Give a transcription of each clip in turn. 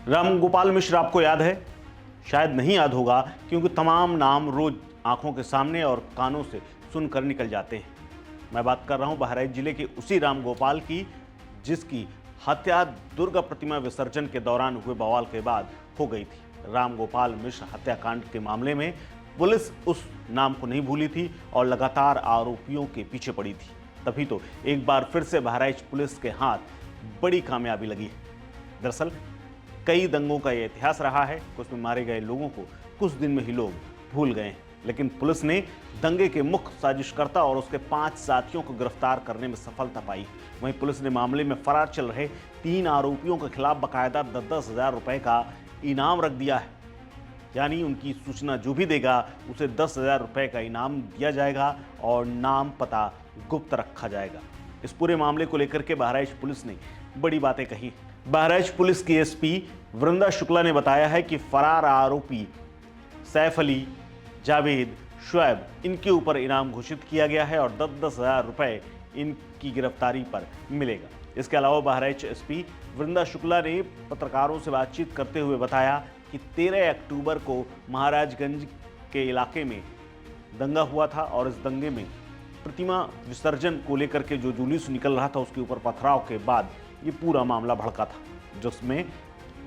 राम गोपाल मिश्र आपको याद है? शायद नहीं याद होगा, क्योंकि तमाम नाम रोज आंखों के सामने और कानों से सुनकर निकल जाते हैं। मैं बात कर रहा हूं बहराइच जिले के उसी राम गोपाल की, जिसकी हत्या दुर्गा प्रतिमा विसर्जन के दौरान हुए बवाल के बाद हो गई थी। राम गोपाल मिश्र हत्याकांड के मामले में पुलिस उस नाम को नहीं भूली थी और लगातार आरोपियों के पीछे पड़ी थी। तभी तो एक बार फिर से बहराइच पुलिस के हाथ बड़ी कामयाबी लगी है। दरअसल कई दंगों का यह इतिहास रहा है। कुछ में मारे गए लोगों को कुछ दिन में ही लोग भूल गए हैं, लेकिन पुलिस ने दंगे के मुख्य साजिशकर्ता और उसके 5 साथियों को गिरफ्तार करने में सफलता पाई। वहीं पुलिस ने मामले में फरार चल रहे 3 आरोपियों के खिलाफ बकायदा 10-10 हजार रुपए का इनाम रख दिया है। यानी उनकी सूचना जो भी देगा उसे 10 हजार रुपए का इनाम दिया जाएगा और नाम पता गुप्त रखा जाएगा। इस पूरे मामले को लेकर के बहराइच पुलिस ने बड़ी बातें कही। बहराइच पुलिस की एसपी वृंदा शुक्ला ने बताया है कि फरार आरोपी सैफ अली, जावेद, शुएब, इनके ऊपर इनाम घोषित किया गया है और 10-10 हजार रुपए इनकी गिरफ्तारी पर मिलेगा। इसके अलावा बहराइच एसपी वृंदा शुक्ला ने पत्रकारों से बातचीत करते हुए बताया कि 13 अक्टूबर को महाराजगंज के इलाके में दंगा हुआ था और इस दंगे में प्रतिमा विसर्जन को लेकर के जो जुलूस निकल रहा था उसके ऊपर पथराव के बाद ये पूरा मामला भड़का था, जिसमें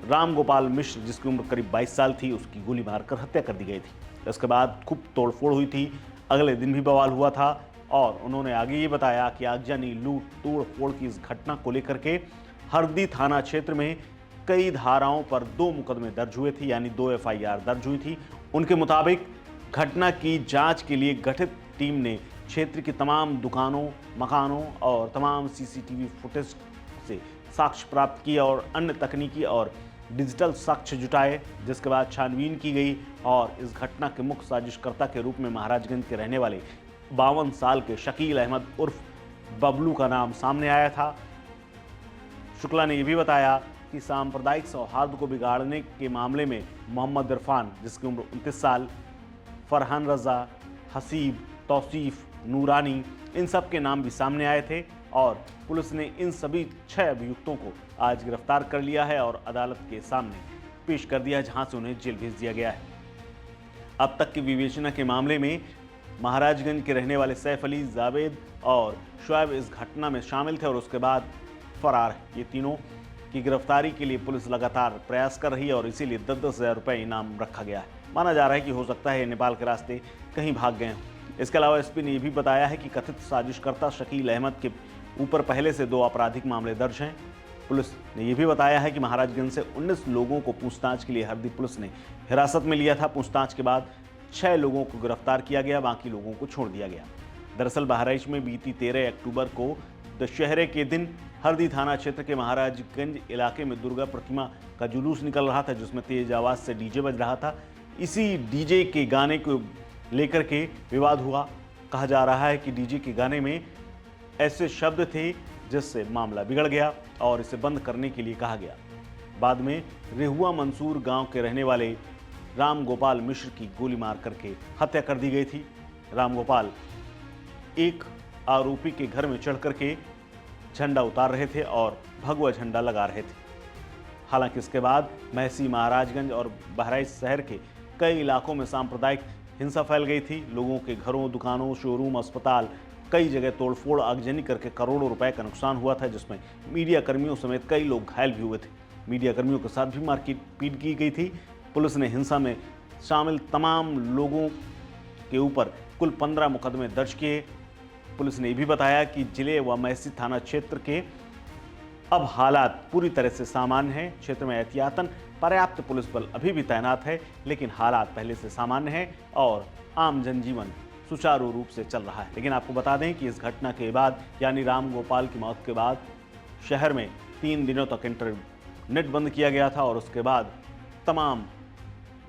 राम गोपाल मिश्र, जिसकी उम्र करीब 22 साल थी, उसकी गोली मारकर हत्या कर दी गई थी। इसके बाद खूब तोड़फोड़ हुई थी। अगले दिन भी बवाल हुआ था और उन्होंने आगे ये बताया कि आगजनी, लूट, तोड़-फोड़ की इस घटना को लेकर के हरदी थाना क्षेत्र में कई धाराओं पर 2 मुकदमे दर्ज हुए थे, यानी 2 एफआईआर दर्ज हुई थी। उनके मुताबिक घटना की जांच के लिए गठित टीम ने क्षेत्र की तमाम दुकानों, मकानों और तमाम सीसीटीवी फुटेज से साक्ष्य प्राप्त किए और अन्य तकनीकी और डिजिटल साक्ष्य जुटाए, जिसके बाद छानबीन की गई और इस घटना के मुख्य साजिशकर्ता के रूप में महाराजगंज के रहने वाले 52 साल के शकील अहमद उर्फ बबलू का नाम सामने आया था। शुक्ला ने यह भी बताया कि सांप्रदायिक सौहार्द को बिगाड़ने के मामले में मोहम्मद इरफान, जिसकी उम्र 29 साल, फरहान रजा, हसीब, तौसीफ, नूरानी, इन सब के नाम भी सामने आए थे और पुलिस ने इन सभी 6 अभियुक्तों को आज गिरफ्तार कर लिया है और अदालत के सामने पेश कर दिया है, जहां से उन्हें जेल भेज दिया गया है। अब तक की विवेचना के मामले में महाराजगंज के रहने वाले सैफ अली, जावेद और शुएब इस घटना में शामिल थे और उसके बाद फरार है। ये तीनों की गिरफ्तारी के लिए पुलिस लगातार प्रयास कर रही है और इसीलिए 10-10 हजार रुपये इनाम रखा गया है। माना जा रहा है कि हो सकता है नेपाल के रास्ते कहीं भाग गए हों। इसके अलावा एसपी ने यह भी बताया है कि कथित साजिशकर्ता शकील अहमद के ऊपर पहले से 2 आपराधिक मामले दर्ज हैं। पुलिस ने यह भी बताया है कि महाराजगंज से 19 लोगों को पूछताछ के लिए हरदी पुलिस ने हिरासत में लिया था। पूछताछ के बाद 6 लोगों को गिरफ्तार किया गया, बाकी लोगों को छोड़ दिया गया। दरअसल बहराइच में बीती 13 अक्टूबर को दशहरे के दिन हरदी थाना क्षेत्र के महाराजगंज इलाके में दुर्गा प्रतिमा का जुलूस निकल रहा था, जिसमें तेज आवाज से डीजे बज रहा था। इसी डीजे के गाने को लेकर के विवाद हुआ। कहा जा रहा है कि डीजे के गाने में ऐसे शब्द थे जिससे मामला बिगड़ गया और इसे बंद करने के लिए कहा गया। बाद में रेहुआ मंसूर गांव के रहने वाले राम गोपाल मिश्र की गोली मार करके हत्या कर दी गई थी। राम गोपाल एक आरोपी के घर में चढ़ करके झंडा उतार रहे थे और भगवा झंडा लगा रहे थे। हालांकि इसके बाद महसी, महाराजगंज और बहराइच शहर के कई इलाकों में सांप्रदायिक हिंसा फैल गई थी। लोगों के घरों, दुकानों, शोरूम, अस्पताल, कई जगह तोड़फोड़, आगजनी करके करोड़ों रुपए का नुकसान हुआ था, जिसमें मीडिया कर्मियों समेत कई लोग घायल भी हुए थे। मीडिया कर्मियों के साथ भी मारपीट की गई थी। पुलिस ने हिंसा में शामिल तमाम लोगों के ऊपर कुल 15 मुकदमे दर्ज किए। पुलिस ने यह भी बताया कि जिले व महसी थाना क्षेत्र के अब हालात पूरी तरह से सामान्य हैं। क्षेत्र में एहतियातन पर्याप्त पुलिस बल अभी भी तैनात है, लेकिन हालात पहले से सामान्य हैं और आम जनजीवन सुचारू रूप से चल रहा है। लेकिन आपको बता दें कि इस घटना के बाद, यानी राम गोपाल की मौत के बाद, शहर में 3 दिनों तक इंटरनेट बंद किया गया था और उसके बाद तमाम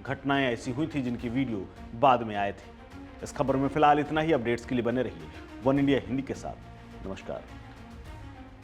घटनाएं ऐसी हुई थी जिनकी वीडियो बाद में आए थे। इस खबर में फिलहाल इतना ही। अपडेट्स के लिए बने रहिए वन इंडिया हिंदी के साथ। नमस्कार।